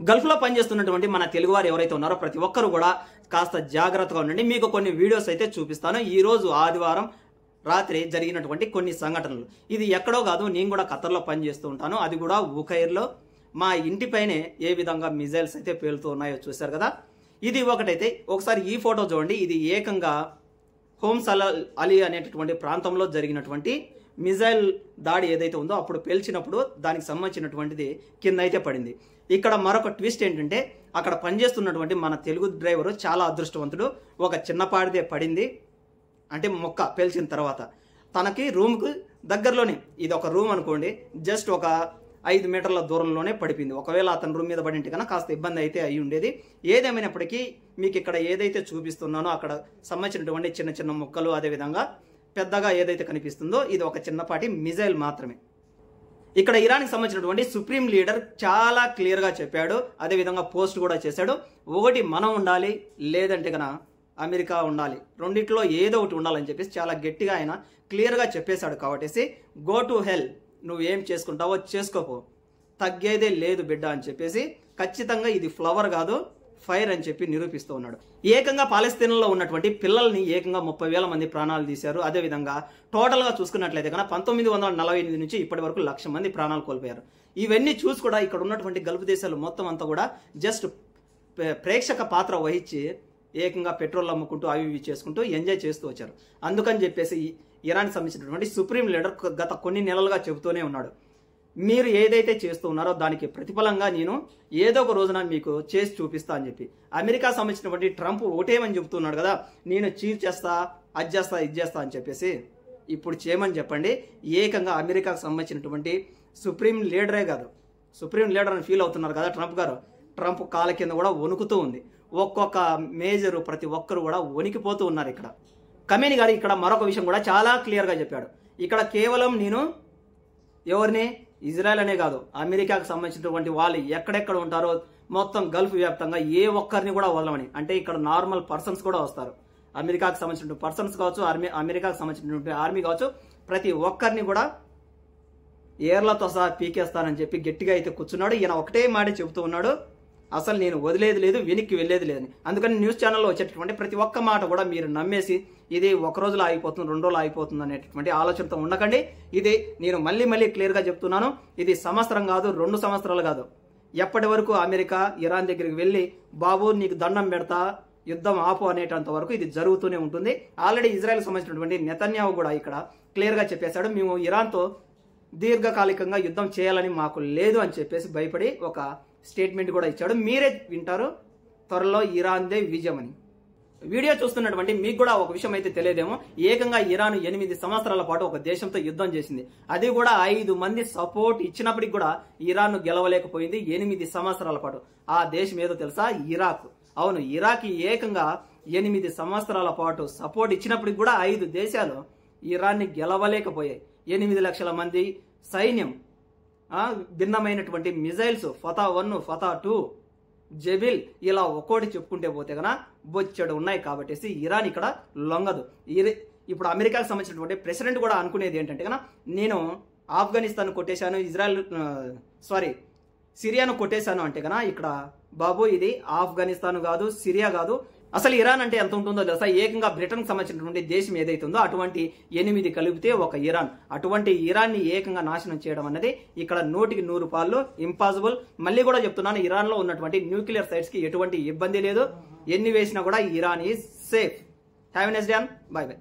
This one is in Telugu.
గల్ఫ్ లో పనిచేస్తున్నటువంటి మన తెలుగువారు ఎవరైతే ఉన్నారో ప్రతి ఒక్కరు కూడా కాస్త జాగ్రత్తగా ఉండండి. మీకు కొన్ని వీడియోస్ అయితే చూపిస్తాను. ఈ రోజు ఆదివారం రాత్రి జరిగినటువంటి కొన్ని సంఘటనలు. ఇది ఎక్కడో కాదు, నేను కూడా ఖతర్లో పనిచేస్తూ ఉంటాను. అది కూడా ఉఖైర్లో మా ఇంటిపైనే ఏ విధంగా మిజైల్స్ అయితే పేలుతూ ఉన్నాయో చూశారు కదా. ఇది ఒకటైతే ఒకసారి ఈ ఫోటో చూడండి. ఇది ఏకంగా హోమ్స్ అలీ అనేటటువంటి ప్రాంతంలో జరిగినటువంటి మిజైల్ దాడి ఏదైతే ఉందో అప్పుడు పేల్చినప్పుడు దానికి సంబంధించినటువంటిది కింద అయితే పడింది. ఇక్కడ మరొక ట్విస్ట్ ఏంటంటే అక్కడ పనిచేస్తున్నటువంటి మన తెలుగు డ్రైవరు చాలా అదృష్టవంతుడు. ఒక చిన్నపాడిదే పడింది, అంటే మొక్క పేల్చిన తర్వాత తనకి రూమ్కు దగ్గరలోనే, ఇది ఒక రూమ్ అనుకోండి, జస్ట్ ఒక 5 మీటర్ల దూరంలోనే పడిపోయింది. ఒకవేళ అతని రూమ్ మీద పడింటే కన్నా కాస్త ఇబ్బంది అయితే అయి ఉండేది. ఏదేమైనప్పటికీ మీకు ఇక్కడ ఏదైతే చూపిస్తున్నానో అక్కడ సంబంధించినటువంటి చిన్న చిన్న మొక్కలు, అదేవిధంగా పెద్దగా ఏదైతే కనిపిస్తుందో ఇది ఒక చిన్నపాటి మిజైల్ మాత్రమే. ఇక్కడ ఇరాన్కి సంబంధించినటువంటి సుప్రీం లీడర్ చాలా క్లియర్గా చెప్పాడు, అదేవిధంగా పోస్ట్ కూడా చేశాడు. ఒకటి మనం ఉండాలి, లేదంటే కన్నా అమెరికా ఉండాలి, రెండిట్లో ఏదో ఒకటి ఉండాలని చెప్పేసి చాలా గట్టిగా ఆయన క్లియర్గా చెప్పేశాడు. కాబట్టి గో టు హెల్, నువ్వు ఏం చేసుకుంటావో చేసుకోపో, తగ్గేదే లేదు బిడ్డ అని చెప్పేసి ఖచ్చితంగా ఇది ఫ్లవర్ కాదు ఫైర్ అని చెప్పి నిరూపిస్తూ ఉన్నాడు. ఏకంగా పాలస్తీనాలో ఉన్నటువంటి పిల్లల్ని ఏకంగా 30,000 మంది ప్రాణాలు తీశారు. అదేవిధంగా టోటల్గా చూసుకున్నట్లయితే కన్నా 1948 నుంచి ఇప్పటి వరకు 1,00,000 మంది ప్రాణాలు కోల్పోయారు. ఇవన్నీ చూసి కూడా ఇక్కడ ఉన్నటువంటి గల్ఫ్ దేశాలు మొత్తం అంతా కూడా జస్ట్ ప్రేక్షక పాత్ర వహించి ఏకంగా పెట్రోల్ అమ్ముకుంటూ అవి ఇవి చేసుకుంటూ ఎంజాయ్ చేస్తూ వచ్చారు. అందుకని చెప్పేసి ఇరాన్కి సంబంధించినటువంటి సుప్రీం లీడర్ గత కొన్ని నెలలుగా చెబుతూనే ఉన్నాడు, మీరు ఏదైతే చేస్తూ ఉన్నారో దానికి ప్రతిఫలంగా నేను ఏదో ఒక రోజున మీకు చేసి చూపిస్తా అని చెప్పి. అమెరికా సంబంధించినటువంటి ట్రంప్ ఒకటేమని చెబుతున్నాడు కదా, నేను చీఫ్ చేస్తా, అది చేస్తా, ఇది చేస్తా అని చెప్పేసి. ఇప్పుడు చేయమని చెప్పండి. ఏకంగా అమెరికాకు సంబంధించినటువంటి సుప్రీం లీడరే కాదు, సుప్రీం లీడర్ అని ఫీల్ అవుతున్నారు కదా ట్రంప్ గారు, ట్రంప్ కాళ్ళ కింద కూడా వణుకుతూ ఉంది. ఒక్కొక్క మేజరు ప్రతి ఒక్కరు కూడా వణికిపోతూ ఉన్నారు. ఇక్కడ కమేని గారు ఇక్కడ మరొక విషయం కూడా చాలా క్లియర్గా చెప్పాడు. ఇక్కడ కేవలం నేను ఎవరిని, ఇజ్రాయెల్ అనే కాదు, అమెరికాకు సంబంధించినటువంటి వాళ్ళు ఎక్కడెక్కడ ఉంటారో మొత్తం గల్ఫ్ వ్యాప్తంగా ఏ ఒక్కరిని కూడా వదలమని. అంటే ఇక్కడ నార్మల్ పర్సన్స్ కూడా వస్తారు, అమెరికాకు సంబంధించిన పర్సన్స్ కావచ్చు, అమెరికాకు సంబంధించినటువంటి ఆర్మీ కావచ్చు, ప్రతి ఒక్కరిని కూడా ఏర్లతో సహా పీకేస్తానని చెప్పి గట్టిగా అయితే కూర్చున్నాడు. ఈయన ఒకటే మాట చెబుతూ ఉన్నాడు, అసలు నేను వదిలేది లేదు, వెనక్కి వెళ్ళేది లేదని. అందుకని న్యూస్ ఛానల్లో వచ్చేటటువంటి ప్రతి ఒక్క మాట కూడా మీరు నమ్మేసి ఇది ఒక రోజులో ఆగిపోతుంది, 2 రోజులు ఆగిపోతుంది అనేటటువంటి ఆలోచనతో ఉండకండి. ఇది నేను మళ్ళీ క్లియర్గా చెప్తున్నాను, ఇది సంవత్సరం కాదు, 2 సంవత్సరాలు కాదు. ఎప్పటి వరకు అమెరికా ఇరాన్ దగ్గరికి వెళ్ళి బాబు నీకు దండం పెడతా, యుద్ధం ఆపు అనేటంత వరకు ఇది జరుగుతూనే ఉంటుంది. ఆల్రెడీ ఇజ్రాయెల్ సంబంధించినటువంటి నెతన్యాహు కూడా ఇక్కడ క్లియర్గా చెప్పేశాడు, మేము ఇరాన్తో దీర్ఘకాలికంగా యుద్ధం చేయాలని మాకు లేదు అని చెప్పేసి భయపడి ఒక స్టేట్మెంట్ కూడా ఇచ్చాడు. మీరే వింటారు త్వరలో ఇరాన్దే విజయం అని. వీడియో చూస్తున్నటువంటి మీకు కూడా ఒక విషయం అయితే తెలియదేమో, ఏకంగా ఇరాన్ 8 సంవత్సరాల పాటు ఒక దేశంతో యుద్ధం చేసింది. అది కూడా 5 మంది సపోర్ట్ ఇచ్చినప్పటికి కూడా ఇరాన్ గెలవలేకపోయింది 8 సంవత్సరాల పాటు. ఆ దేశం ఏదో తెలుసా? ఇరాక్. అవును, ఇరాక్ ఏకంగా 8 సంవత్సరాల పాటు సపోర్ట్ ఇచ్చినప్పటికి కూడా 5 దేశాలు ఇరాన్ని గెలవలేకపోయాయి. 8 లక్షల మంది సైన్యం, భిన్నమైనటువంటి మిజైల్స్, ఫతా 1, ఫతా 2, జెబిల్, ఇలా ఒక్కోటి చెప్పుకుంటే పోతే కన్నా బొచ్చడు ఉన్నాయి. కాబట్టి ఇరాన్ ఇక్కడ లొంగదు. ఇప్పుడు అమెరికాకు సంబంధించినటువంటి ప్రెసిడెంట్ కూడా అనుకునేది ఏంటంటే కన్నా, నేను ఆఫ్ఘనిస్తాన్ కొట్టేశాను, సిరియాను కొట్టేశాను అంటే కన్నా ఇక్కడ బాబు ఇది ఆఫ్ఘనిస్తాన్ కాదు, సిరియా కాదు, అసలు ఇరాన్ అంటే ఎంత ఉంటుందో తెలుసా? ఏకంగా బ్రిటన్కి సంబంధించినటువంటి దేశం ఏదైతే ఉందో అటువంటి 8 కలిపితే ఒక ఇరాన్. అటువంటి ఇరాన్ని ఏకంగా నాశనం చేయడం అన్నది ఇక్కడ 100కి 100 పాళ్ళు ఇంపాసిబుల్. మళ్ళీ కూడా చెప్తున్నాను, ఇరాన్లో ఉన్నటువంటి న్యూక్లియర్ సైట్స్కి ఎటువంటి ఇబ్బంది లేదు. ఎన్ని వేసినా కూడా Iran is safe. Have a nice day. By by.